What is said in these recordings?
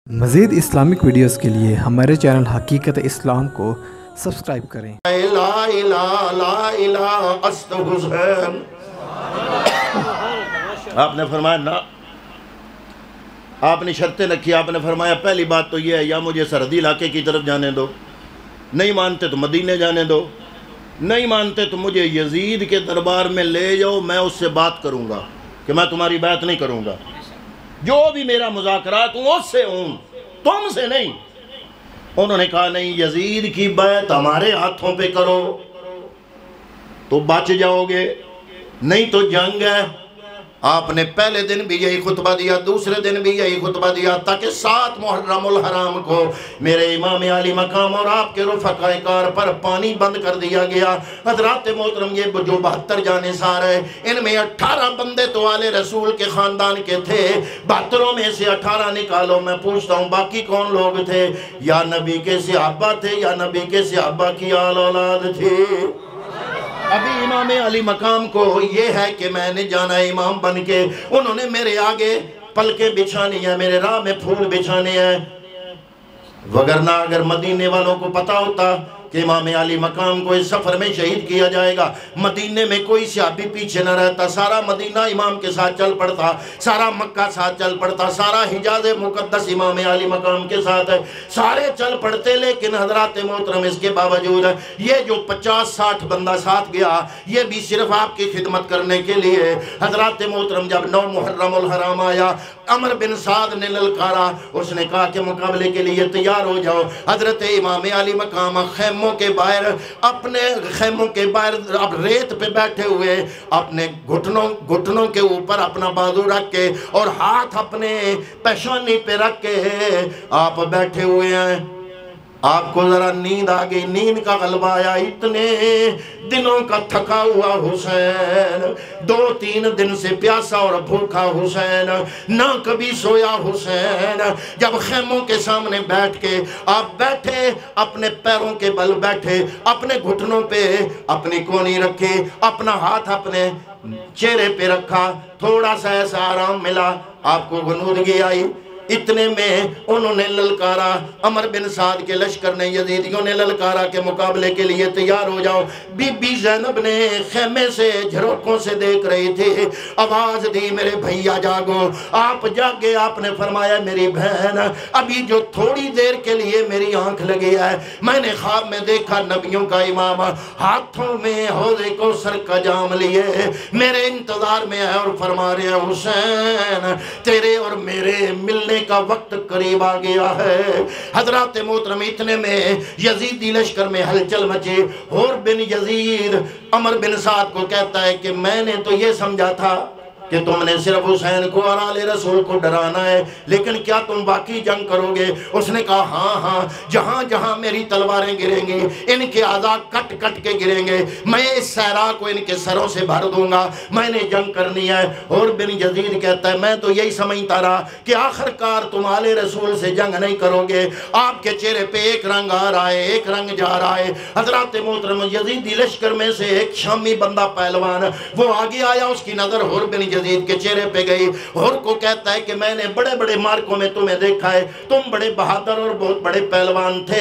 مزید Islamic videos کے لیے ہمارے چینل حقیقت اسلام کو سبسکرائب کریں۔ لا الہ لا الہ است حسین۔ آپ نے فرمایا نا، آپ نے شرطیں رکھی، آپ نے فرمایا پہلی بات تو یہ ہے یا مجھے سرحدی علاقے کی طرف جانے دو، نہیں مانتے تو مدینے جانے دو، نہیں مانتے تو مجھے یزید کے دربار میں لے جاؤ، میں اس سے بات کروں گا کہ میں تمہاری بات نہیں کروں گا، جو بھی میرا مذاکرات ہوں اس سے ہوں، تم سے نہیں۔ انہوں نے کہا نہیں، یزید کی بیعت ہمارے ہاتھوں پہ کرو تو بچ جاؤ گے، نہیں تو جنگ ہے۔ آپ نے پہلے دن بھی یہی خطبہ دیا، دوسرے دن بھی یہی خطبہ دیا، تاکہ 7 محرم الحرام کو میرے امام علی مقام اور آپ کے رفقاء کار پر پانی بند کر دیا گیا۔ حضرات محترم، یہ جو 72 جانثار ہے، ان میں 18 بندے تو آل رسول کے خاندان کے تھے، 72 میں سے 18 نکالو۔ میں پوچھتا ہوں باقی کون لوگ تھے؟ یا نبی کے صحابہ تھے یا نبی کے صحابہ کی آل اولاد تھی؟ ابھی امام علی مقام کو یہ ہے کہ میں نے جانا ہے امام بن کے، انہوں نے میرے آگے پلکیں بچھانی ہیں، میرے راہ میں پھول بچھانے ہیں، وگرنہ اگر مدینے والوں کو پتا ہوتا کہ امام علی مقام کو اس سفر میں شہید کیا جائے گا، مدینے میں کوئی صحابی پیچھے نہ رہتا، سارا مدینہ امام کے ساتھ چل پڑتا، سارا مکہ ساتھ چل پڑتا، سارا حجاز مقدس امام علی مقام کے ساتھ ہے، سارے چل پڑتے۔ لیکن حضرات محترم، اس کے باوجود یہ جو 50-60 بندہ ساتھ گیا، یہ بھی صرف آپ کی خدمت کرنے کے لیے۔ حضرات محترم، جب 9 محرم الحرام آیا، عمر بن سعد نے للکارا، اس نے کہا کہ مقابلے کے لیے تیار ہو جاؤ۔ حضرت امام علی مقام خیموں کے باہر، اپنے خیموں کے باہر اب ریت پہ بیٹھے ہوئے، اپنے گھٹنوں کے اوپر اپنا بازو رکھ کے اور ہاتھ اپنے پیشانی پہ رکھ کے آپ بیٹھے ہوئے ہیں۔ آپ کو ذرا نیند آ گئی، نیند کا غلبہ آیا، اتنے دنوں کا تھکا ہوا حسین، 2-3 دن سے پیاسا اور بھوکا حسین، نہ کبھی سویا حسین، جب خیموں کے سامنے بیٹھ کے آپ بیٹھے، اپنے پیروں کے بل بیٹھے، اپنے گھٹنوں پہ اپنی کونی رکھے، اپنا ہاتھ اپنے چہرے پہ رکھا، تھوڑا سا ایسا آرام ملا، آپ کو غنودگی آئی۔ اتنے میں انہوں نے للکارا، عمر بن سعد کے لشکر نے، یزیدیوں نے للکارا کے مقابلے کے لیے تیار ہو جاؤ۔ بی بی زینب نے خیمے سے جھروکوں سے دیکھ رہی تھی، آواز دی میرے بھیا جاگو۔ آپ جاگے، آپ نے فرمایا میری بہن، ابھی جو تھوڑی دیر کے لیے میری آنکھ لگی ہے، میں نے خواب میں دیکھا نبیوں کا امام ہاتھوں میں حوض کوثر کا جام لیے میرے انتظار میں ہے اور فرما رہے ہیں حسین تیرے اور میرے ملنے کا وقت قریب آ گیا ہے۔ حضرات محترم، اتنے میں یزیدی لشکر میں ہلچل مچے۔ حور بن یزید عمر بن سعد کو کہتا ہے کہ میں نے تو یہ سمجھا تھا کہ تم نے صرف حسین کو اور آل رسول کو ڈرانا ہے، لیکن کیا تم باقی جنگ کرو گے؟ اس نے کہا ہاں ہاں، جہاں جہاں میری تلواریں گریں گی، ان کے اعضاء کٹ کٹ کے گریں گے، میں اس صحرا کو ان کے سروں سے بھر دوں گا، میں نے جنگ کرنی ہے۔ اور بن یزید کہتا ہے میں تو یہی سمجھتا رہا کہ آخر کار تم آل رسول سے جنگ نہیں کرو گے۔ آپ کے چہرے پہ ایک رنگ آ رہا ہے، ایک رنگ جا رہا ہے۔ حضرات محترم، یزیدی لشکر میں سے ایک شامی بندہ پہلوان، وہ آگے آیا، اس کی نظر حور بن یزید کے چہرے پہ گئی، اور کو کہتا ہے کہ میں نے بڑے بڑے مارکوں میں تمہیں دیکھا ہے، تم بڑے بہادر اور بہت بڑے پہلوان تھے،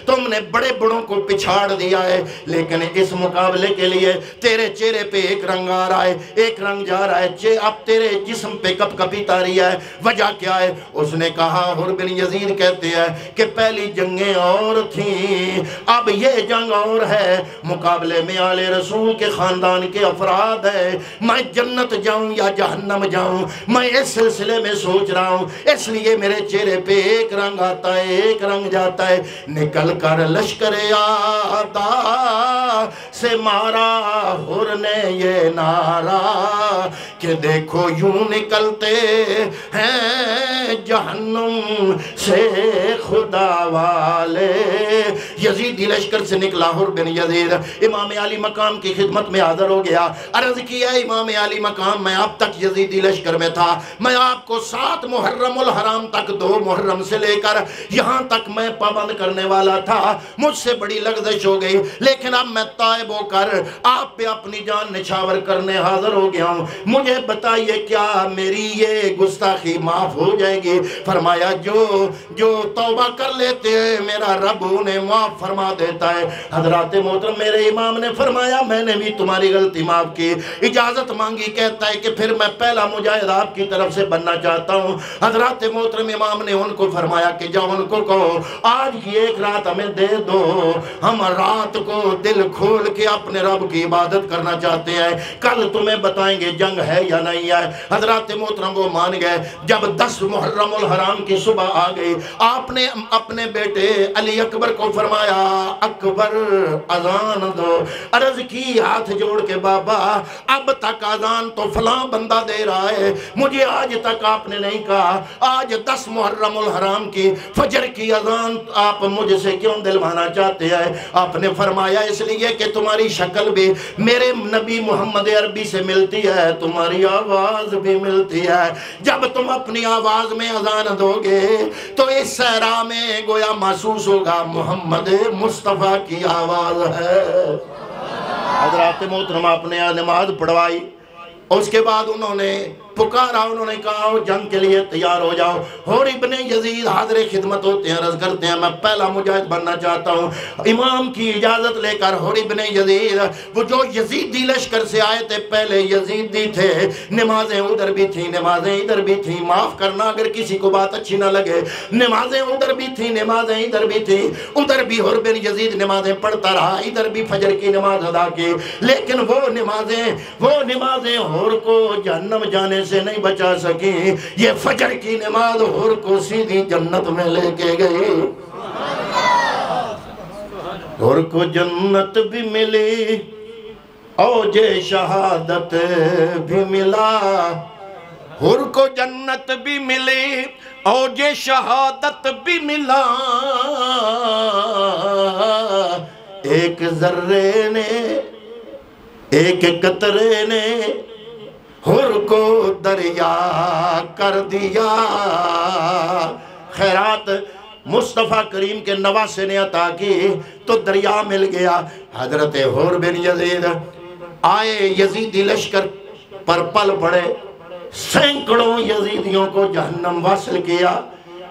تم نے بڑے بڑوں کو پچھاڑ دیا ہے، لیکن اس مقابلے کے لیے تیرے چہرے پہ ایک رنگ آ رہا ہے، ایک رنگ جا رہا ہے، اب تیرے جسم پہ کپ کپی تاری ہے، وجہ کیا ہے؟ اس نے کہا، حور بن یزید کہتے ہیں کہ پہلی جنگیں اور تھیں، اب یہ جنگ اور ہے، مقابلے میں آل رسول کے خاندان کے افراد ہے، میں جنت جاؤں یا جہنم جاؤں، میں اس سلسلے میں سوچ رہا ہوں، اس لیے میرے چہرے پہ ایک رنگ آتا ہے، ایک رنگ جاتا ہے۔ نکل کر لشکر آدھا سے مارا حور نے یہ نعرہ کہ دیکھو یوں نکلتے ہیں جہنم سے خدا والے۔ یزیدی لشکر سے نکلا حور بن یزید، امام علی مقام کی خدمت میں حاضر ہو گیا، عرض کیا امام علی مقام میں اب تک یزیدی لشکر میں تھا، میں آپ کو 7 محرم الحرام تک 2 محرم سے لے کر یہاں تک میں پابند کرنے والا تھا، مجھ سے بڑی لغزش ہو گئی، لیکن اب میں تائب ہو کر آپ پہ اپنی جان نچھاور کرنے حاضر ہو گیا ہوں، مجھے مجھے بتائیے کیا میری یہ گستاخی معاف ہو جائے گی؟ فرمایا جو توبہ کر لیتے ہیں میرا رب انہیں معاف فرما دیتا ہے۔ حضرات محترم میرے امام نے فرمایا میں نے بھی تمہاری غلطی معاف کی، اجازت مانگی، کہتا ہے کہ پھر میں پہلا مجاہد آپ کی طرف سے بننا چاہتا ہوں۔ حضرات محترم امام نے ان کو فرمایا کہ جاؤ ان کو کہو آج کی ایک رات ہمیں دے دو، ہم رات کو دل کھول کے اپنے رب کی عبادت کرنا چاہتے ہیں، کل تمہیں بتائیں گے جنگ ہے یا نہیں ہے۔ حضرات محترم وہ مان گئے۔ جب 10 محرم الحرام کی صبح آ گئی، آپ نے اپنے بیٹے علی اکبر کو فرمایا اکبر اذان دو۔ عرض کی ہاتھ جوڑ کے بابا اب تک اذان تو فلاں بندہ دے رہا ہے، مجھے آج تک آپ نے نہیں کہا، آج 10 محرم الحرام کی فجر کی اذان آپ مجھ سے کیوں دلوانا چاہتے ہیں؟ آپ نے فرمایا اس لیے کہ تمہاری شکل بھی میرے نبی محمد عربی سے ملتی ہے، تمہاری آواز بھی ملتی ہے، جب تم اپنی آواز میں اذان دو گے تو اس صحرا میں گویا محسوس ہوگا محمد مصطفیٰ کی آواز ہے۔ حضرات محترم آپ نے نماز پڑھوائی، اس کے بعد انہوں نے پکارا، انہوں نے کہا جنگ کے لیے تیار ہو جاؤ۔ حور ابن یزید حاضر خدمت ہوتے ہیں، عرض کرتے ہیں میں پہلا مجاہد بننا چاہتا ہوں۔ امام کی اجازت لے کر حور ابن یزید وہ جو یزیدی لشکر سے آئے تھے، پہلے یزیدی تھے، نمازیں ادھر بھی تھیں نمازیں ادھر بھی تھیں، معاف کرنا اگر کسی کو بات اچھی نہ لگے، نمازیں ادھر بھی تھیں نمازیں ادھر بھی تھیں، ادھر بھی حور ابن یزید نمازیں پڑھتا رہا، ادھر بھی فجر کی نماز ادا کی، لیکن وہ نمازیں حور کو جہنم جانے سے نہیں بچا سکیں، یہ فجر کی نماز حور کو سیدھی جنت میں لے کے گئی۔ حور کو جنت بھی ملی اوج شہادت بھی ملا، حور کو جنت بھی ملی اوج شہادت بھی ملا، ایک ذرے نے ایک قطرے نے حور کو دریا کر دیا۔ خیرات مصطفیٰ کریم کے نواسے نے عطا کی تو دریا مل گیا۔ حضرت حور بن یزید آئے، یزیدی لشکر پر پل پڑے، سینکڑوں یزیدیوں کو جہنم واصل کیا۔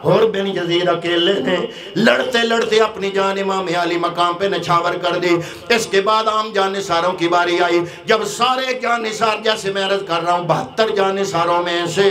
حور بن یزید اکیلے نے لڑتے لڑتے اپنی جان امام علی مقام پہ نچھاور کر دی۔ اس کے بعد عام جانثاروں کی باری آئی، جب سارے جانثار، جیسے میں عرض کر رہا ہوں 72 جانثاروں میں سے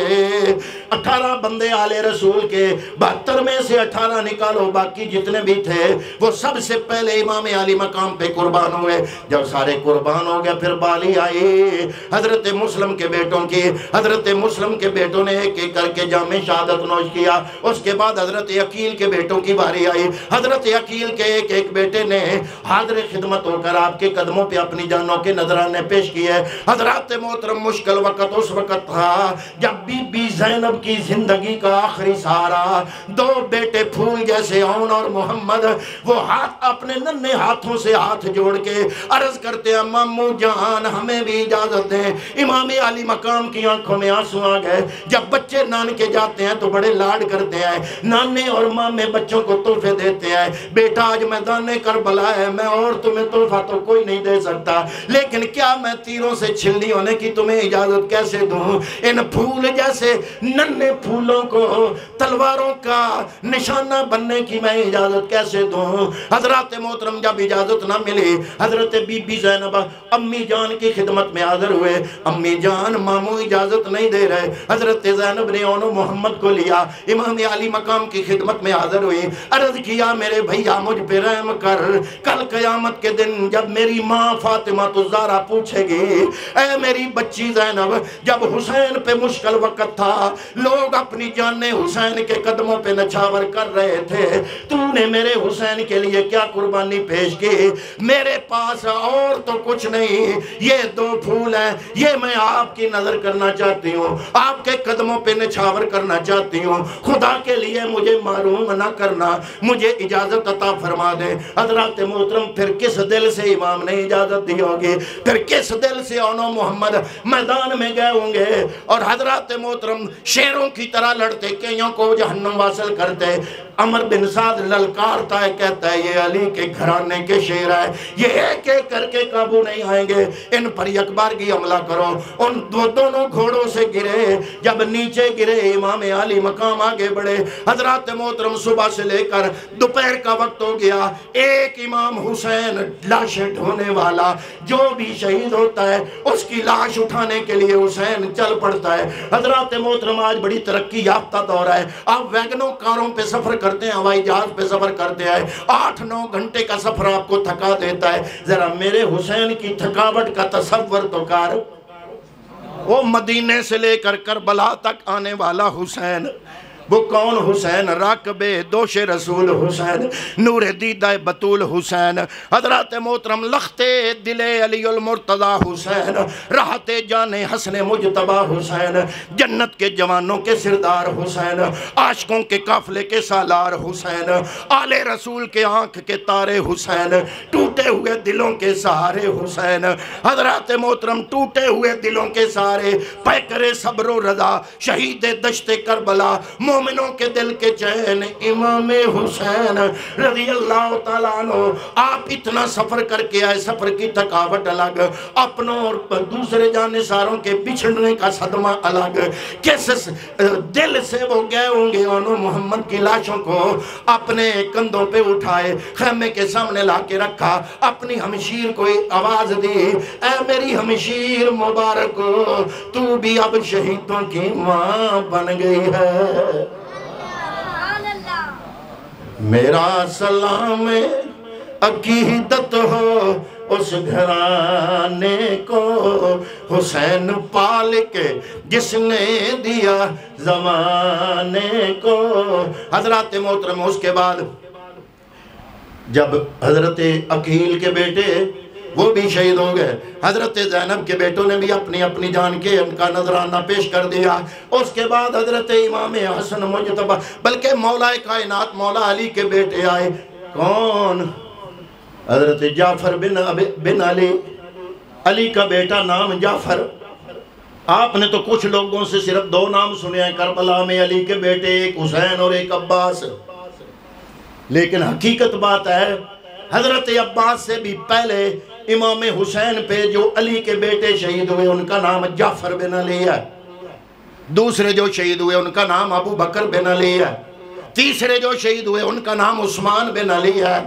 18 بندے آل رسول کے، 72 میں سے 18 نکالو، باقی جتنے بھی تھے وہ سب سے پہلے امام علی مقام پہ قربان ہوئے۔ جب سارے قربان ہو گئے پھر بالی آئی حضرت مسلم کے بیٹوں کی۔ حضرت مسلم کے بیٹوں نے ایک ایک کر کے جام شہادت نوش کیا۔ اس کے بعد حضرت عقیل کے بیٹوں کی باری آئی۔ حضرت عقیل کے ایک ایک بیٹے نے حاضر خدمت ہو کر آپ کے قدموں پہ اپنی جانوں کے نذرانے پیش کیے۔ حضرات محترم مشکل وقت اس وقت تھا جب بی بی زینب کی زندگی کا آخری سہارا، 2 بیٹے پھول جیسے اون اور محمد، وہ ہاتھ اپنے ننھے ہاتھوں سے ہاتھ جوڑ کے عرض کرتے ہیں مامو جان ہمیں بھی اجازت دیں۔ امام علی مقام کی آنکھوں میں آنسو آ گئے۔ جب بچے نانکے جاتے ہیں تو بڑے لاڈ کرتے ہیں، نانے اور مامے بچوں کو تحفے دیتے ہیں، بیٹا آج میدان کربلا ہے، میں اور تمہیں تحفہ تو کوئی نہیں دے سکتا، لیکن کیا میں تیروں سے چھلنی ہونے کی تمہیں اجازت کیسے دوں؟ ان پھول جیسے ننھے پھولوں کو تلواروں کا نشانہ بننے کی میں اجازت کیسے دوں؟ حضرات محترم جب اجازت نہ ملی، حضرت بی بی زینب امی جان کی خدمت میں حاضر ہوئے۔ امی جان ماموں اجازت نہیں دے رہے۔ حضرت زینب نے انہوں محمد کو لیا، امام علی مقام کی خدمت میں حاضر ہوئی، عرض کیا میرے بھیا مجھ پہ رحم کر، کل قیامت کے دن جب میری ماں فاطمہ الزہرا پوچھے گی اے میری بچی زینب، جب حسین پہ مشکل وقت تھا، لوگ اپنی جانیں حسین کے قدموں پہ نچھاور کر رہے تھے، تو نے میرے حسین کے لیے کیا قربانی پیش کی؟ میرے پاس اور تو کچھ نہیں، یہ 2 پھول ہیں، یہ میں آپ کی نظر کرنا چاہتی ہوں، آپ کے قدموں پہ نچھاور کرنا چاہتی ہوں۔ خدا کے کے لیے مجھے معلوم نہ کرنا، مجھے اجازت عطا فرما دے۔ حضرات محترم پھر کس دل سے امام نے اجازت دی ہوگی، پھر کس دل سے انہوں محمد میدان میں گئے ہوں گے اور حضرات محترم شیروں کی طرح لڑتے، کئیوں کو جہنم واصل کرتے۔ عمر بن سعد للکارتا ہے، کہتا ہے یہ علی کے گھرانے کے شیر ہے، یہ ایک ایک کر کے قابو نہیں آئیں گے، ان پر یک بارگی حملہ کرو۔ ان دونوں گھوڑوں سے گرے، جب نیچے گرے امام علی مقام آگے بڑھے۔ حضرات محترم صبح سے لے کر دوپہر کا وقت ہو گیا، ایک امام حسین لاشیں ڈھونے والا جو بھی شہید ہوتا ہے اس کی لاش اٹھانے کے لیے حسین چل پڑتا ہے۔ حضرات محترم آج بڑی ترقی یافتہ دور ہے، آپ ویگنوں کاروں پہ سفر کرتے ہیں، ہوائی جہاز پہ سفر کرتے ہیں، 8-9 گھنٹے کا سفر آپ کو تھکا دیتا ہے۔ ذرا میرے حسین کی تھکاوٹ کا تصور تو کر، وہ مدینے سے لے کر کربلا تک آنے والا حسین، وہ کون حسین؟ راکب دوش رسول حسین، نور دیدہ بطول حسین، حضرات محترم لخت دل علی المرتضی حسین، راحت جان حسن مجتبی حسین، جنت کے جوانوں کے سردار حسین، عاشقوں کے قافلے کے سالار حسین، آل رسول کے آنکھ کے تارے حسین، ٹوٹے ہوئے دلوں کے سہارے حسین۔ حضرات محترم ٹوٹے ہوئے دلوں کے سہارے، پیکر صبر و رضا، شہید دشت کربلا، مومنوں کے دل کے چین، امام حسین رضی اللہ تعالیٰ عنہ۔ آپ اتنا سفر کر کے آئے، سفر کی تھکاوٹ الگ، اپنوں اور دوسرے جانثاروں کے بچھڑنے کا صدمہ الگ، کس دل سے وہ گئے ہوں گے۔ انہوں محمد کی لاشوں کو اپنے کندھوں پہ اٹھائے، خیمے کے سامنے لا کے رکھا، اپنی ہمشیر کو آواز دی، اے میری ہمشیر مبارک، تو بھی اب شہیدوں کی ماں بن گئی ہے۔ میرا سلام عقیدت ہو اس گھرانے کو، حسین پال کے جس نے دیا زمانے کو۔ حضرات محترم اس کے بعد جب حضرت عقیل کے بیٹے وہ بھی شہید ہو گئے، حضرت زینب کے بیٹوں نے بھی اپنی اپنی جان کے ان کا نذرانہ پیش کر دیا۔ اس کے بعد حضرت امام حسن مجتبی، بلکہ مولا کائنات مولا علی کے بیٹے آئے۔ کون؟ حضرت جعفر بن علی، علی کا بیٹا نام جعفر۔ آپ نے تو کچھ لوگوں سے صرف 2 نام سنے ہیں کربلا میں، علی کے بیٹے، ایک حسین اور ایک عباس، لیکن حقیقت بات ہے حضرت عباس سے بھی پہلے امام حسین پہ جو علی کے بیٹے شہید ہوئے ان کا نام جعفر بن علی ہے، دوسرے جو شہید ہوئے ان کا نام ابو بکر بن علی ہے، تیسرے جو شہید ہوئے ان کا نام عثمان بن علی ہے۔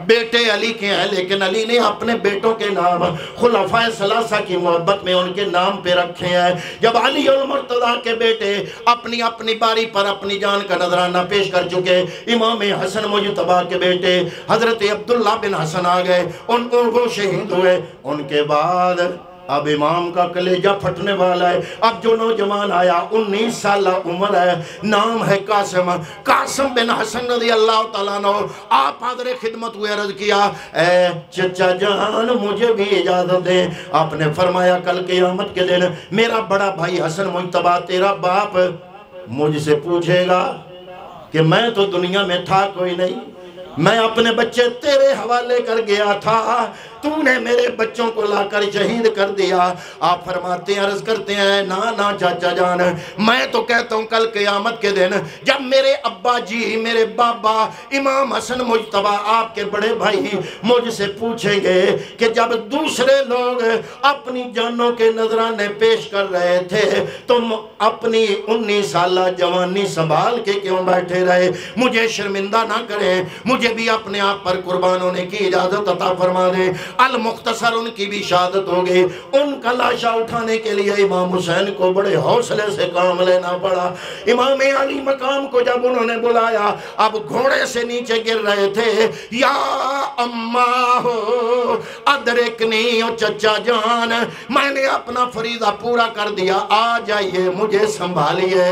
بیٹے علی کے ہیں، لیکن علی نے اپنے بیٹوں کے نام خلفائے ثلاثہ کی محبت میں ان کے نام پہ رکھے ہیں۔ جب علی المرتضی کے بیٹے اپنی اپنی باری پر اپنی جان کا نذرانہ پیش کر چکے، امام حسن مجتبی کے بیٹے حضرت عبداللہ بن حسن آ گئے، ان وہ شہید ہوئے۔ ان کے بعد اب امام کا کلیجہ پھٹنے والا ہے۔ اب جو نوجوان آیا 19 سالہ عمر ہے، نام ہے قاسم بن حسن رضی اللہ تعالیٰ عنہ۔ آپ حاضر خدمت ہوئے، عرض کیا اے چچا جان مجھے بھی اجازت دیں۔ آپ نے فرمایا کل قیامت کے دن میرا بڑا بھائی حسن مجتبی تیرا باپ مجھ سے پوچھے گا کہ میں تو دنیا میں تھا کوئی نہیں، میں اپنے بچے تیرے حوالے کر گیا تھا، تو نے میرے بچوں کو لا کر شہید کر دیا۔ آپ فرماتے ہیں، عرض کرتے ہیں نا چاچا جان، میں تو کہتا ہوں کل قیامت کے دن جب میرے ابا جی، میرے بابا امام حسن مجتبی آپ کے بڑے بھائی مجھ سے پوچھیں گے کہ جب دوسرے لوگ اپنی جانوں کے نذرانے پیش کر رہے تھے تم اپنی 19 سالہ جوانی سنبھال کے کیوں بیٹھے رہے؟ مجھے شرمندہ نہ کریں، مجھے بھی اپنے آپ پر قربان ہونے کی اجازت عطا فرما دیں۔ المختصر ان کی بھی شہادت ہو گئی۔ ان کا لاشا اٹھانے کے لیے امام حسین کو بڑے حوصلے سے کام لینا پڑا۔ امام علی مقام کو جب انہوں نے بلایا، اب گھوڑے سے نیچے گر رہے تھے، یا اماں ہو ادرکنی، او چچا جان میں نے اپنا فریضہ پورا کر دیا، آ جائیے مجھے سنبھالیے۔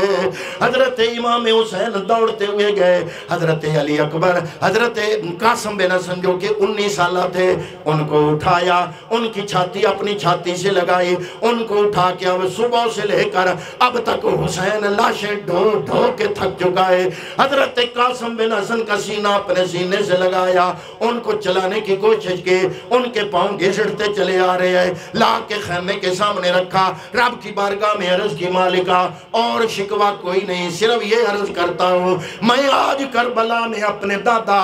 حضرت امام حسین دوڑتے ہوئے گئے، حضرت علی اکبر، حضرت قاسم بن حسن جو کہ 19 سالہ تھے، ان ان کو اٹھایا، ان کی چھاتی اپنی چھاتی سے لگائی، ان کو اٹھا کے اب صبح سے لے کر اب تک حسین لاشیں ڈھو ڈھو کے تھک چکا ہے۔ حضرت قاسم بن حسن کا سینہ اپنے سینے سے لگایا، ان کو چلانے کی کوشش کی، ان کے پاؤں گھسٹتے چلے آ رہے ہیں، لا کے خیمے کے سامنے رکھا، رب کی بارگاہ میں عرض کی مالکہ اور شکوہ کوئی نہیں، صرف یہ عرض کرتا ہوں میں آج کربلا میں اپنے دادا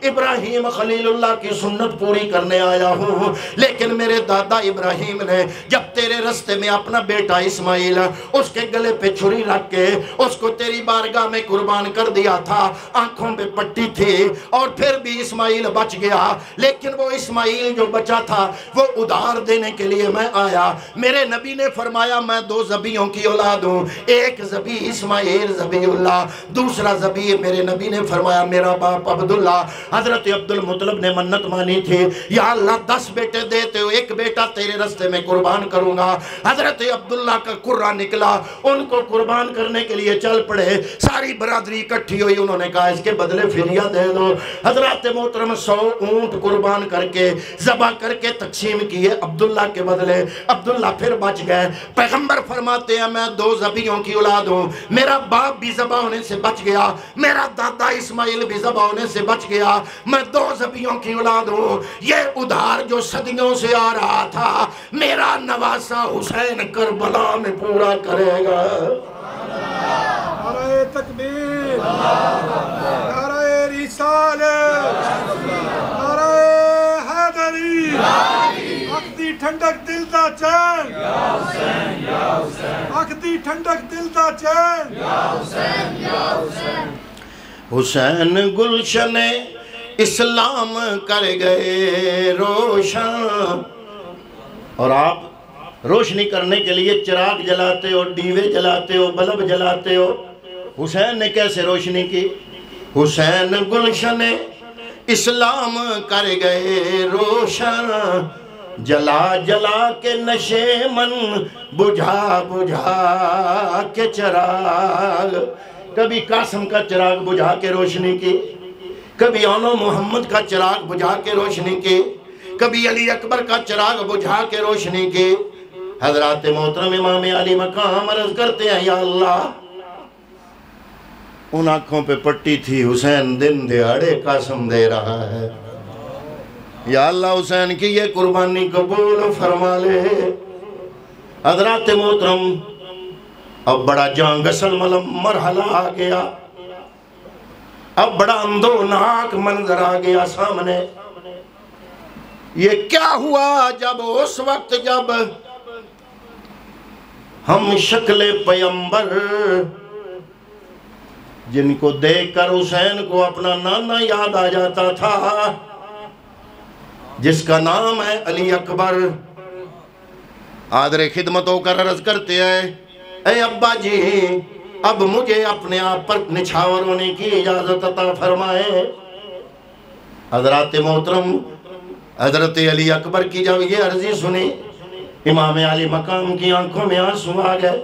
ابراہیم خلیل اللہ کی سنت پوری کرنے آیا ہوں، لیکن میرے دادا ابراہیم نے جب تیرے رستے میں اپنا بیٹا اسماعیل اس کے گلے پہ چھری رکھ کے اس کو تیری بارگاہ میں قربان کر دیا تھا، آنکھوں پہ پٹی تھی اور پھر بھی اسماعیل بچ گیا، لیکن وہ اسماعیل جو بچا تھا وہ ادھار دینے کے لیے میں آیا۔ میرے نبی نے فرمایا میں دو ذبیحوں کی اولاد ہوں، ایک ذبیح اسماعیل ذبیح اللہ، دوسرا ذبیح میرے نبی نے فرمایا میرا باپ عبداللہ۔ حضرت عبدالمطلب نے منت مانی تھی یا اللہ 10 بیٹے دیتے ہو، ایک بیٹا تیرے رستے میں قربان کروں گا۔ حضرت عبداللہ کا قرہ نکلا، ان کو قربان کرنے کے لیے چل پڑے، ساری برادری اکٹھی ہوئی، انہوں نے کہا اس کے بدلے فدیہ دے دو۔ حضرات محترم 100 اونٹ قربان کر کے ذبح کر کے تقسیم کیے عبداللہ کے بدلے، عبداللہ پھر بچ گئے۔ پیغمبر فرماتے ہیں میں 2 ذبیحوں کی اولاد ہوں، میرا باپ بھی ذبح ہونے سے بچ گیا، میرا دادا اسماعیل بھی ذبح ہونے سے بچ گیا، میں 2 ذبیحوں کی اولاد ہوں۔ یہ ادھار جو صدیوں سے آ رہا تھا میرا نواسا حسین کربلا میں پورا کرے گا۔ نعرہ تکبیر، نعرہ رسالت، نعرہ حیدری، اکھ دی ٹھنڈک دل دا چین، اکھ دی ٹھنڈک دل دا چین، حسین گلشن اسلام کر گئے روشن۔ اور آپ روشنی کرنے کے لیے چراغ جلاتے ہو، دیوے جلاتے ہو، بلب جلاتے ہو، حسین نے کیسے روشنی کی؟ حسین گلشن اسلام کر گئے روشن، جلا جلا کے نشے من بجھا بجھا کے چراغ۔ کبھی قاسم کا چراغ بجھا کے روشنی کی، کبھی اونو محمد کا چراغ بجھا کے روشنی کی، کبھی علی اکبر کا چراغ بجھا کے روشنی کی۔ حضرات محترم امام علی مقام عرض کرتے ہیں یا اللہ ان آنکھوں پہ پٹی تھی، حسین دن دہاڑے قاسم دے رہا ہے، یا اللہ حسین کی یہ قربانی قبول فرما لے۔ حضرات محترم اب بڑا جان غسل مرحلہ آ گیا، اب بڑا اندوناک منظر آ گیا سامنے۔ یہ کیا ہوا جب اس وقت جب ہم شکل پیمبر جن کو دیکھ کر حسین کو اپنا نانا یاد آ جاتا تھا، جس کا نام ہے علی اکبر، آدر خدمت ہو کر عرض کرتے ہیں اے ابا جی اب مجھے اپنے آپ پر نچھاور ہونے کی اجازت عطا فرمائے۔ حضرات محترم حضرت علی اکبر کی جب یہ عرضی سنی، امام علی مقام کی آنکھوں میں آنسو آ گئے۔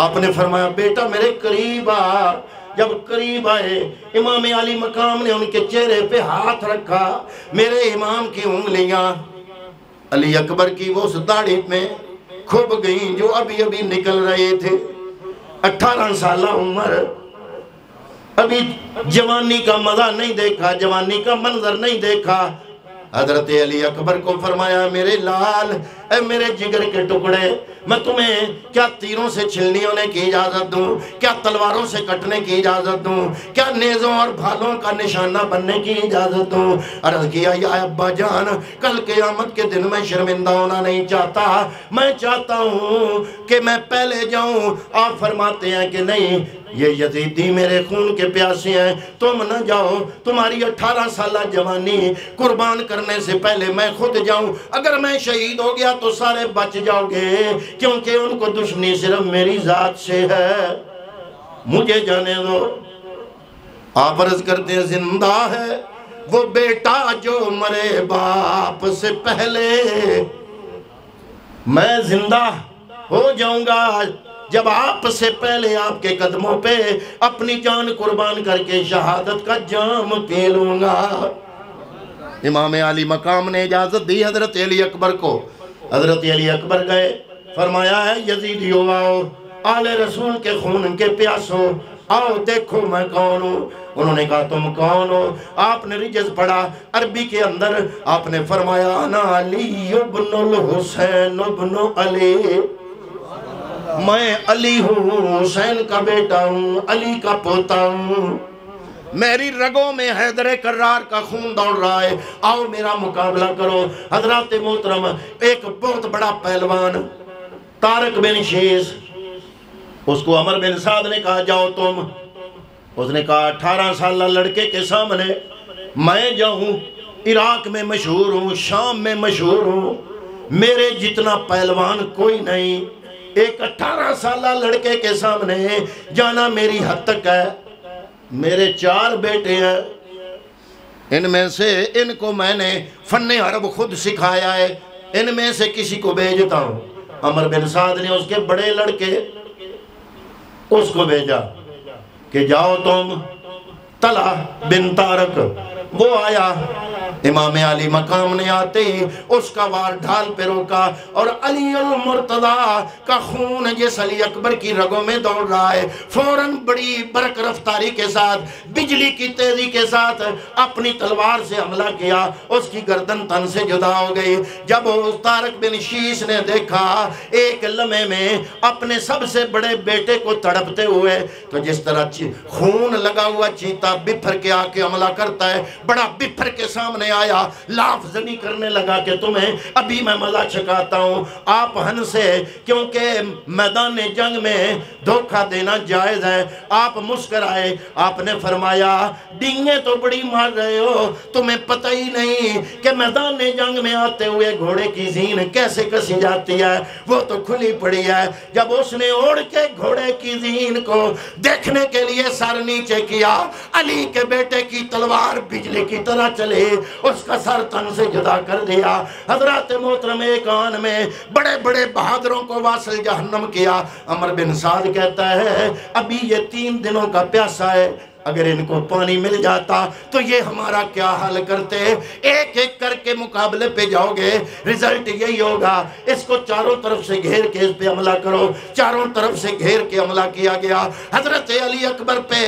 آپ نے فرمایا بیٹا میرے قریب آ۔ جب قریب آئے امام علی مقام نے ان کے چہرے پہ ہاتھ رکھا، میرے امام کی انگلیاں علی اکبر کی وہ داڑھی میں کھب گئیں جو ابھی ابھی نکل رہے تھے۔ 18 سالہ عمر، ابھی جوانی کا مزہ نہیں دیکھا، جوانی کا منظر نہیں دیکھا۔ حضرت علی اکبر کو فرمایا میرے لال، اے میرے جگر کے ٹکڑے، میں تمہیں کیا تیروں سے چھلنی ہونے کی اجازت دوں؟ کیا تلواروں سے کٹنے کی اجازت دوں؟ کیا نیزوں اور بھالوں کا نشانہ بننے کی اجازت دوں؟ عرض کیا یا ابا جان کل قیامت کے دن میں شرمندہ ہونا نہیں چاہتا، میں چاہتا ہوں کہ میں پہلے جاؤں۔ آپ فرماتے ہیں کہ نہیں، یہ یزیدی میرے خون کے پیاسے ہیں، تم نہ جاؤ، تمہاری 18 سالہ جوانی قربان کرنے سے پہلے میں خود جاؤں۔ اگر میں شہید ہو گیا تو سارے بچ جاؤ گے، کیونکہ ان کو دشمنی صرف میری ذات سے ہے، مجھے جانے دو۔ آپ عرض کرتے ہیں زندہ ہے وہ بیٹا جو مرے باپ سے پہلے، میں زندہ ہو جاؤں گا جب آپ سے پہلے آپ کے قدموں پہ اپنی جان قربان کر کے شہادت کا جام پی لوں گا۔ امام علی مقام نے اجازت دی حضرت علی اکبر کو. حضرت علی اکبر گئے، فرمایا ہے یزیدیو آؤ، آل رسول کے خون کے پیاسو، آؤ دیکھو میں کون ہوں. انہوں نے کہا تم کون ہو؟ آپ نے رجز پڑھا عربی کے اندر، آپ نے فرمایا انا علی ابن الحسین ابن علی، میں علی ہوں، حسین کا بیٹا ہوں، علی کا پوتا ہوں، میری رگوں میں حیدر کرار کا خون دوڑ رہا ہے، آؤ میرا مقابلہ کرو. حضرات محترم، ایک بہت بڑا پہلوان طارق بن شیس، اس کو عمر بن سعد نے کہا جاؤ تم. اس نے کہا 18 سالہ لڑکے کے سامنے میں جاؤں؟ عراق میں مشہور ہوں، شام میں مشہور ہوں، میرے جتنا پہلوان کوئی نہیں. ایک 18 سالہ لڑکے کے سامنے جانا میری حد تک ہے. میرے 4 بیٹے ہیں، ان میں سے ان کو میں نے فن عرب خود سکھایا ہے، ان میں سے کسی کو بھیجتا ہوں. عمر بن سعد نے اس کے بڑے لڑکے اس کو بھیجا کہ جاؤ تم. طلحہ بن طارق وہ آیا، امام علی مقام نے آتے ہی اس کا وار ڈھال پہ روکا، اور علی المرتضیٰ کا خون جس علی اکبر کی رگوں میں دوڑ رہا ہے، فوراً بڑی برق رفتاری کے ساتھ، بجلی کی تیزی کے ساتھ اپنی تلوار سے حملہ کیا. اس کی گردن تن سے جدا ہو گئی. جب طارق بن شیس نے دیکھا ایک لمحے میں اپنے سب سے بڑے بیٹے کو تڑپتے ہوئے، تو جس طرح خون لگا ہوا چیتا بپھر کے آ کے حملہ کرتا ہے، بڑا بپھر کے سامنے آیا، لاف زنی کرنے لگا کہ تمہیں ابھی میں مزہ چکاتا ہوں. آپ ہنسے کیونکہ میدان جنگ میں دھوکہ دینا جائز ہے. آپ مسکرائے، آپ نے فرمایا ڈینگیں تو بڑی مار رہے ہو، تمہیں پتہ ہی نہیں کہ میدان جنگ میں آتے ہوئے گھوڑے کی زین کیسے کسی جاتی ہے، وہ تو کھلی پڑی ہے. جب اس نے اوڑھ کے گھوڑے کی زین کو دیکھنے کے لیے سر نیچے کیا، علی کے بیٹے کی تلوار بجلی کی طرح چلے، اس کا سر تن سے جدا کر دیا. حضرات محترم، ایک آن میں بڑے بڑے بہادروں کو واصل جہنم کیا. عمر بن سعد کہتا ہے ابھی یہ 3 دنوں کا پیاسا ہے، اگر ان کو پانی مل جاتا تو یہ ہمارا کیا حال کرتے. ایک ایک کر کے مقابلے پہ جاؤ گے، رزلٹ یہی ہوگا. اس کو چاروں طرف سے گھیر کے اس پہ حملہ کرو. چاروں طرف سے گھیر کے حملہ کیا گیا. حضرت علی اکبر پہ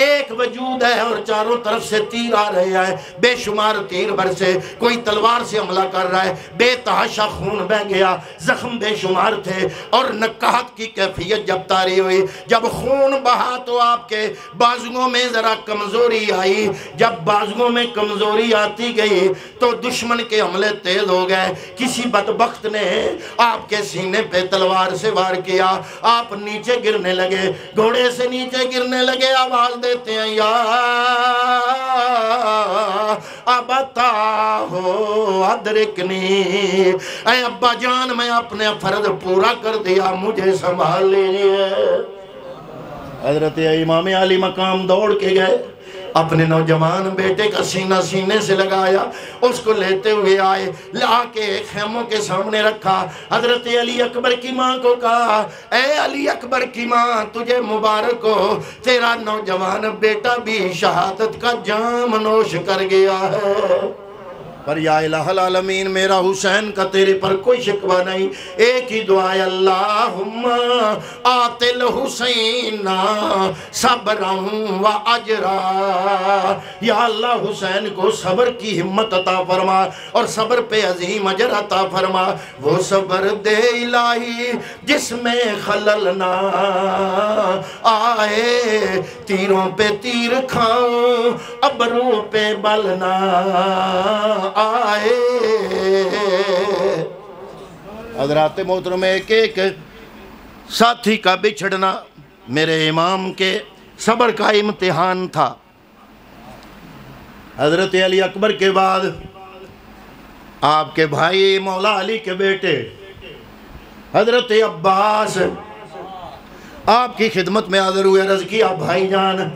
ایک وجود ہے اور چاروں طرف سے تیر آ رہے ہیں، بے شمار تیر برسے. کوئی تلوار سے حملہ کر رہا ہے، بے تحاشا خون بہ گیا، زخم بے شمار تھے. اور نکہت کی کیفیت جب طاری ہوئی، جب خون بہا تو آپ کے بازوؤں میں ذرا کمزوری آئی. جب بازوؤں میں کمزوری آتی گئی تو دشمن کے حملے تیز ہو گئے. کسی بدبخت نے آپ کے سینے پہ تلوار سے وار کیا، آپ نیچے گرنے لگے، گھوڑے سے نیچے گرنے لگے. آواز دیتے ہیں یا ابتا ہو ادرکنی، اے ابا جان میں اپنے فرض پورا کر دیا، مجھے سنبھال لیجئے. حضرت امام علی مقام دوڑ کے گئے، اپنے نوجوان بیٹے کا سینہ سینے سے لگایا، اس کو لیتے ہوئے آئے، لا کے خیموں کے سامنے رکھا. حضرت علی اکبر کی ماں کو کہا اے علی اکبر کی ماں تجھے مبارک ہو، تیرا نوجوان بیٹا بھی شہادت کا جام نوش کر گیا ہے. پر یا الہ العالمین میرا حسین کا تیرے پر کوئی شکوہ نہیں. ایک ہی دعا ہے اللہم آت الحسین صبرا و اجرا. یا اللہ حسین کو صبر کی ہمت عطا فرما اور صبر پہ عظیم اجر عطا فرما. وہ صبر دے الہی جس میں خلل نہ آئے، تیروں پہ تیر کھاؤں ابروں پہ بل نہ آئے. حضرات محترم، ایک ایک ساتھی کا بچھڑنا میرے امام کے صبر کا امتحان تھا. حضرت علی اکبر کے بعد آپ کے بھائی مولا علی کے بیٹے حضرت عباس آپ کی خدمت میں حاضر ہوئے. عرض کیا بھائی جان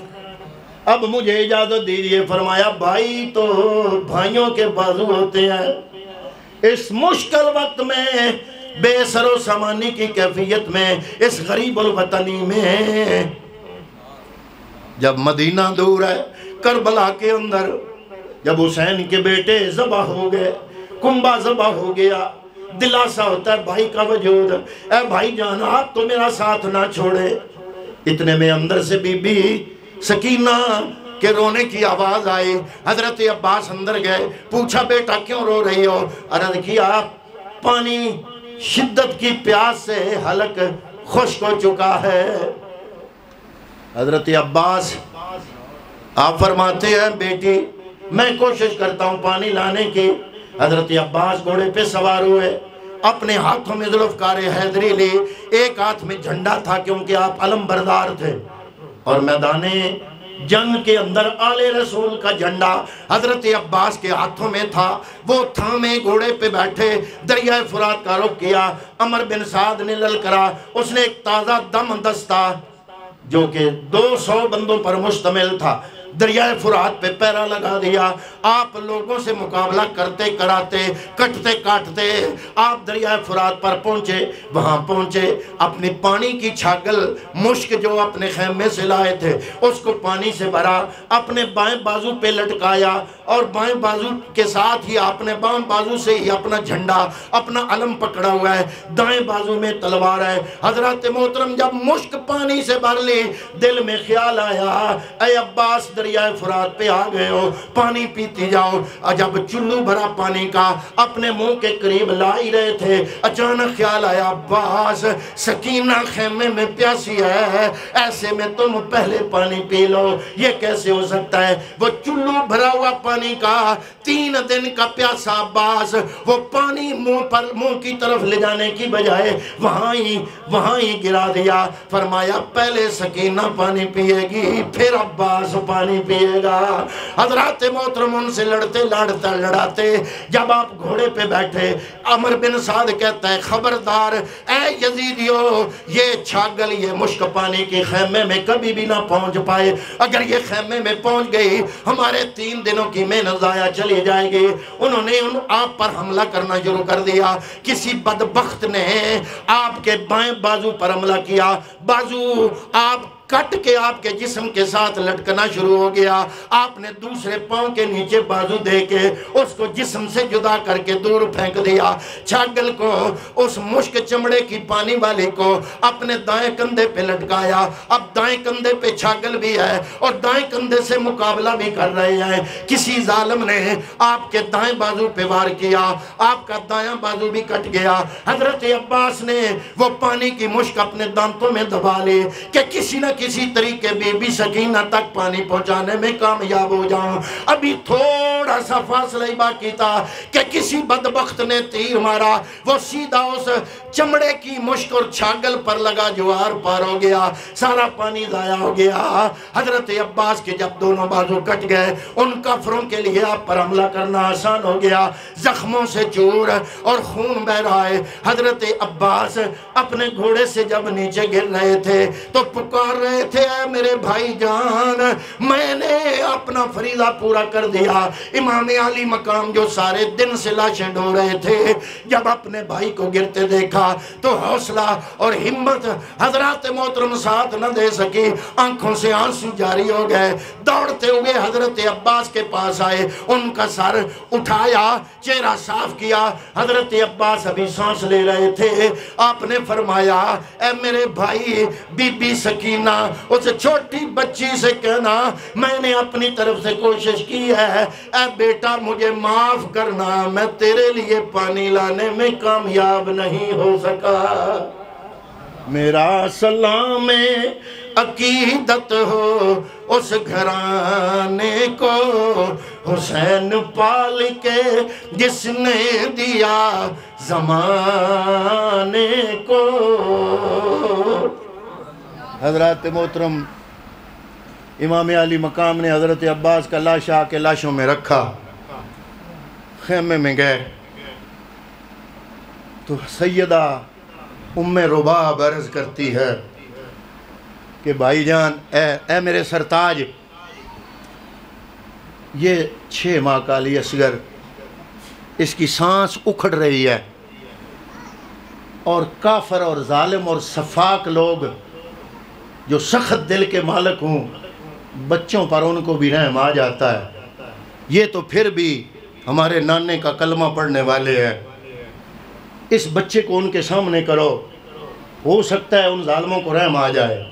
اب مجھے اجازت دیجیے. فرمایا بھائی تو بھائیوں کے بازو ہوتے ہیں. اس مشکل وقت میں، بے سر و سامانی کی کیفیت میں، اس غریب الوطنی میں، جب مدینہ دور ہے، کربلا کے اندر جب حسین کے بیٹے ذبح ہو گئے، کنبہ ذبح ہو گیا، دلاسا ہوتا ہے بھائی کا وجود، اے بھائی جان آپ تو میرا ساتھ نہ چھوڑے۔ اتنے میں اندر سے بی بی سکینہ کے رونے کی آواز آئی، حضرت عباس اندر گئے، پوچھا بیٹا کیوں رو رہی ہو؟ عرض کیا پانی شدت کی پیاس سے حلق خشک ہو چکا ہے۔ حضرت عباس آپ فرماتے ہیں بیٹی میں کوشش کرتا ہوں پانی لانے کی۔ حضرت عباس گھوڑے پہ سوار ہوئے، اپنے ہاتھوں میں ذوالفقار حیدری لی، ایک ہاتھ میں جھنڈا تھا کیونکہ آپ علم بردار تھے، اور میدان جنگ کے اندر آل رسول کا جھنڈا حضرت عباس کے ہاتھوں میں تھا۔ وہ تھامے گھوڑے پہ بیٹھے دریائے فرات کا رخ کیا۔ عمر بن سعد نے للکرا، اس نے ایک تازہ دم دستہ جو کہ 200 بندوں پر مشتمل تھا دریائے فرات پہ پیرا لگا دیا۔ آپ لوگوں سے مقابلہ کرتے کراتے کٹتے کاٹتے آپ دریائے فرات پر پہنچے۔ وہاں پہنچے، اپنی پانی کی چھاگل مشک جو اپنے خیمے سے لائے تھے اس کو پانی سے بھرا، اپنے بائیں بازو پہ لٹکایا، اور بائیں بازو کے ساتھ ہی اپنے بائیں بازو سے ہی اپنا جھنڈا اپنا علم پکڑا ہوا ہے، دائیں بازو میں تلوار ہے۔ حضرت محترم جب مشک پانی سے بھر لی، دل میں خیال آیا اے عباس دریائے فرات پہ آ گئے ہو، پانی پیتی جاؤ۔ جب چلو بھرا پانی کا اپنے منہ کے قریب لا ہی رہے تھے، اچانک خیال آیا عباس سکینہ خیمے میں پیاسی ہے، ایسے میں تم پہلے پانی پی لو، یہ کیسے ہو سکتا ہے؟ وہ چلو بھرا ہوا پانی کا 3 دن کا پیاسا عباس، وہ پانی منہ کی طرف لے جانے کی بجائے وہاں ہی گرا دیا۔ فرمایا پہلے سکینہ پانی پیے گی پھر عباس پانی پیے گا۔ حضرات محترم ان سے لڑاتے جب آپ گھوڑے پہ بیٹھے، عمر بن سعد کہتا ہے خبردار اے یزیدیو، یہ چھاگل یہ مشک پانی کی خیمے میں کبھی بھی نہ پہنچ پائے، اگر یہ خیمے میں پہنچ گئی ہمارے 3 دنوں کی محنت ضائع چلی جائے گی۔ انہوں نے آپ پر حملہ کرنا شروع کر دیا۔ کسی بدبخت نے آپ کے بائیں بازو پر حملہ کیا، بازو آپ کٹ کے آپ کے جسم کے ساتھ لٹکنا شروع ہو گیا۔ آپ نے دوسرے پاؤں کے نیچے بازو دے کے اس کو جسم سے جدا کر کے دور پھینک دیا۔ چھاگل کو، اس مشک چمڑے کی پانی والی کو اپنے دائیں کندھے پہ لٹکایا۔ اب دائیں کندھے پہ چھاگل بھی ہے اور دائیں کندھے سے مقابلہ بھی کر رہے ہیں۔ کسی ظالم نے آپ کے دائیں بازو پہ وار کیا، آپ کا دائیں بازو بھی کٹ گیا۔ حضرت عباس نے وہ پانی کی مشک اپنے دانتوں میں دبا لی کہ کسی نہ کسی طریقے بی بی سکینہ تک پانی پہنچانے میں کامیاب ہو جاؤں۔ ابھی تھوڑا سا فاصلہ ہی باقی تھا کہ کسی بدبخت نے تیر مارا، وہ سیدھا اس چمڑے کی مشک اور چھاگل پر لگا جو آر پار ہو گیا، سارا پانی ضائع ہو گیا۔ حضرت عباس کے جب دونوں بازو کٹ گئے، ان کافروں کے لیے آپ پر حملہ کرنا آسان ہو گیا، زخموں سے چور اور خون بہ رہا ہے۔ حضرت عباس اپنے گھوڑے سے جب نیچے گر رہے تھے تو پکار رہے تھے اے میرے بھائی جان، میں نے اپنا فریضہ پورا کر دیا۔ امام علی مقام جو سارے دن سے لاشیں ڈھو رہے تھے، جب اپنے بھائی کو گرتے دیکھا تو حوصلہ اور ہمت حضرات محترم ساتھ نہ دے سکی، آنکھوں سے آنسو جاری ہو گئے۔ دوڑتے ہوئے حضرت عباس کے پاس آئے، ان کا سر اٹھایا، چہرہ صاف کیا۔ حضرت عباس ابھی سانس لے رہے تھے، آپ نے فرمایا اے میرے بھائی، بی بی سکینہ اس چھوٹی بچی سے کہنا میں نے اپنی طرف سے کوشش کی ہے، اے بیٹا مجھے معاف کرنا، میں تیرے لیے پانی لانے میں کامیاب نہیں ہو سکا۔ میرا سلام عقیدت ہو اس گھرانے کو، حسین پال کے جس نے دیا زمانے کو۔ حضرات محترم امام علی مقام نے حضرت عباس کا لاش آ کے لاشوں میں رکھا، خیمے میں گئے تو سیدہ ام رباب عرض کرتی ہے کہ بھائی جان اے میرے سرتاج، یہ 6 ماہ کا علی اصغر، اس کی سانس اکھڑ رہی ہے، اور کافر اور ظالم اور صفاق لوگ جو سخت دل کے مالک ہوں، بچوں پر ان کو بھی رحم آ جاتا ہے۔ یہ تو پھر بھی ہمارے نانے کا کلمہ پڑھنے والے ہیں. اس بچے کو ان کے سامنے کرو، ہو سکتا ہے ان ظالموں کو رحم آ جائے.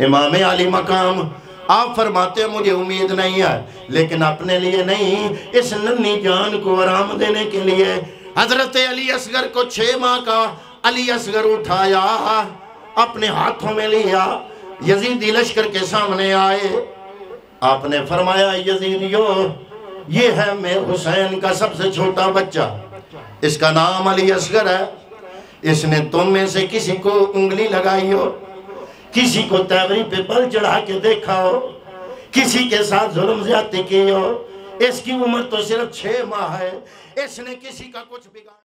امام علی مقام آپ فرماتے ہیں مجھے امید نہیں ہے، لیکن اپنے لیے نہیں، اس ننھی جان کو آرام دینے کے لیے حضرت علی اصغر کو 6 ماہ کا علی اصغر اٹھایا، اپنے ہاتھوں میں لیا، یزیدی لشکر کے سامنے آئے. آپ نے فرمایا یزیدیو، یہ ہے میں حسین کا سب سے چھوٹا بچہ، اس کا نام علی اصغر ہے. اس نے تم میں سے کسی کو انگلی لگائی ہو، کسی کو تیوری پہ بل چڑھا کے دیکھا ہو، کسی کے ساتھ ظلم زیادتی کی ہو؟ اس کی عمر تو صرف 6 ماہ ہے، اس نے کسی کا کچھ بگاڑ